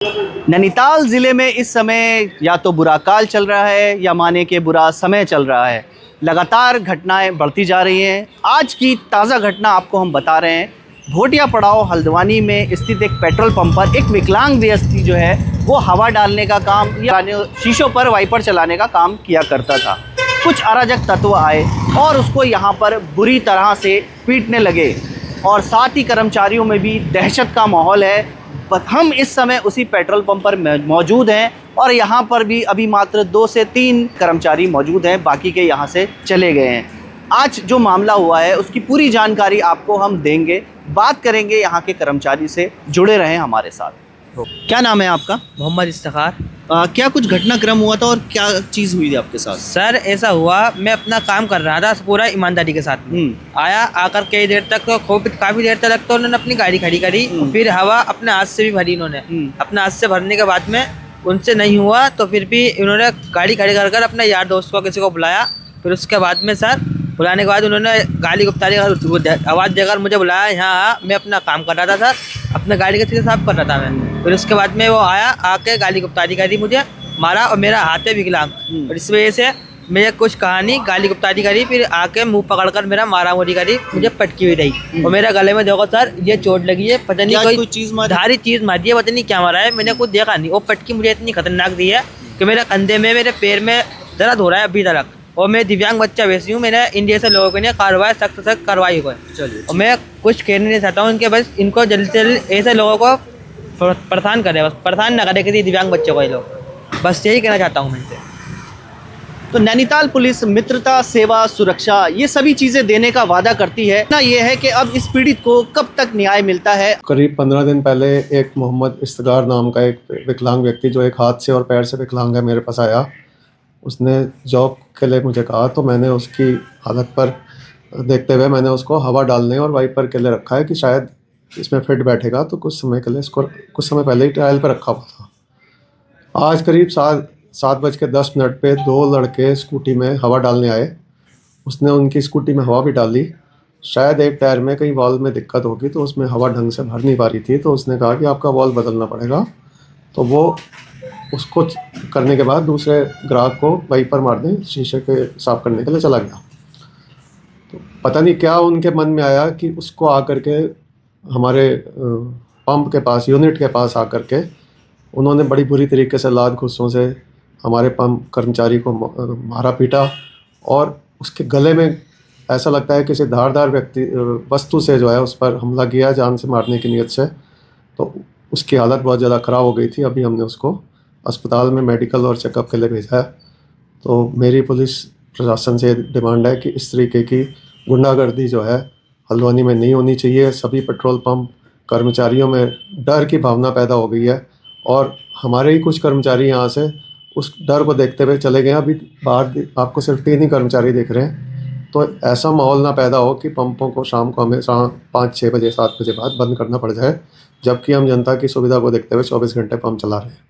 नैनीताल ज़िले में इस समय या तो बुरा काल चल रहा है या माने कि बुरा समय चल रहा है। लगातार घटनाएं बढ़ती जा रही हैं। आज की ताज़ा घटना आपको हम बता रहे हैं। भोटिया पड़ाव हल्द्वानी में स्थित एक पेट्रोल पंप पर एक विकलांग व्यक्ति जो है वो हवा डालने का काम या शीशों पर वाइपर चलाने का काम किया करता था। कुछ अराजक तत्व आए और उसको यहाँ पर बुरी तरह से पीटने लगे और साथ ही कर्मचारियों में भी दहशत का माहौल है। हम इस समय उसी पेट्रोल पंप पर मौजूद हैं और यहाँ पर भी अभी मात्र 2 से 3 कर्मचारी मौजूद हैं, बाकी के यहाँ से चले गए हैं। आज जो मामला हुआ है उसकी पूरी जानकारी आपको हम देंगे, बात करेंगे यहाँ के कर्मचारी से। जुड़े रहें हमारे साथ। क्या नाम है आपका? मोहम्मद इफ्तिखार। क्या कुछ घटनाक्रम हुआ था और क्या चीज़ हुई थी आपके साथ? सर ऐसा हुआ, मैं अपना काम कर रहा था पूरा ईमानदारी के साथ में। आया, आकर कई देर तक काफ़ी देर तक तो उन्होंने अपनी गाड़ी खड़ी करी, फिर हवा अपने हाथ से भी भरी। इन्होंने अपने हाथ से भरने के बाद में उनसे नहीं हुआ तो फिर भी इन्होंने गाड़ी खड़ी कर अपने यार दोस्त को किसी को बुलाया। फिर उसके बाद में सर बुलाने के बाद उन्होंने गाली गुप्तारी आवाज़ देकर मुझे बुलाया। यहाँ मैं अपना काम कर रहा था सर, अपने गाड़ी के सीधे साफ कर रहा था मैं। फिर उसके बाद में वो आया, आके गाली गुप्तारी करी, मुझे मारा और मेरा हाथ है विकलांग और इस वजह से मैं कुछ कहा नहीं, गाली गुप्तारी करी। फिर आके मुंह पकड़कर मेरा मारा मोरी करी, मुझे पटकी हुई रही और मेरे गले में देखो सर ये चोट लगी है। पता नहीं कोई चीज़ धारी चीज़ मारी है, पता नहीं क्या मारा है, मैंने कुछ देखा नहीं। वो पटकी मुझे इतनी खतरनाक दी है कि मेरे कंधे में, मेरे पैर में दर्द हो रहा है अभी तक। और मैं दिव्यांग बच्चा वैसी हूँ, मैंने इंडिया से लोगों के लिए कार्रवाई सख्त कार्रवाई हुई। और मैं कुछ कहना नहीं चाहता हूँ इनके, बस इनको जल्द से जल्द ऐसे लोगों को परेशान करे, बस परेशान ना करे किसी दिव्यांग बच्चे को। ये लोग बस यही कहना चाहता हूँ मैं इनसे। तो नैनीताल पुलिस मित्रता, सेवा, सुरक्षा ये सभी चीज़ें देने का वादा करती है ना। ये है कि अब इस पीड़ित को कब तक न्याय मिलता है। करीब 15 दिन पहले एक मोहम्मद इफ्तिखार नाम का एक विकलांग व्यक्ति जो एक हाथ से और पैर से विकलांग है मेरे पास आया। उसने जॉब के लिए मुझे कहा तो मैंने उसकी हालत पर देखते हुए मैंने उसको हवा डालने और वाइपर के लिए रखा है कि शायद इसमें फिट बैठेगा। तो कुछ समय के लिए इसको कुछ समय पहले ही ट्रायल पर रखा हुआ था। आज करीब 7:10 पे 2 लड़के स्कूटी में हवा डालने आए। उसने उनकी स्कूटी में हवा भी डाली। शायद एक टायर में कहीं वॉल्व में दिक्कत होगी तो उसमें हवा ढंग से भर नहीं पा रही थी, तो उसने कहा कि आपका वॉल्व बदलना पड़ेगा। तो वो उसको करने के बाद दूसरे ग्राहक को वाइपर मारने, शीशे के साफ़ करने के लिए चला गया। तो पता नहीं क्या उनके मन में आया कि उसको आकर के हमारे पंप के पास, यूनिट के पास आकर के उन्होंने बड़ी बुरी तरीके से लात घुस्सों से हमारे पंप कर्मचारी को मारा पीटा। और उसके गले में ऐसा लगता है किसी धारदार वस्तु से जो है उस पर हमला किया जान से मारने की नीयत से। तो उसकी हालत बहुत ज़्यादा ख़राब हो गई थी। अभी हमने उसको अस्पताल में मेडिकल और चेकअप के लिए भेजा है। तो मेरी पुलिस प्रशासन से डिमांड है कि इस तरीके की गुंडागर्दी जो है हल्द्वानी में नहीं होनी चाहिए। सभी पेट्रोल पंप कर्मचारियों में डर की भावना पैदा हो गई है और हमारे ही कुछ कर्मचारी यहाँ से उस डर को देखते हुए चले गए। अभी बाहर आपको सिर्फ 3 ही कर्मचारी दिख रहे हैं। तो ऐसा माहौल ना पैदा हो कि पंपों को शाम को हमें 5-6 बजे 7 बजे बाद बंद करना पड़ जाए, जबकि हम जनता की सुविधा को देखते हुए 24 घंटे पंप चला रहे हैं।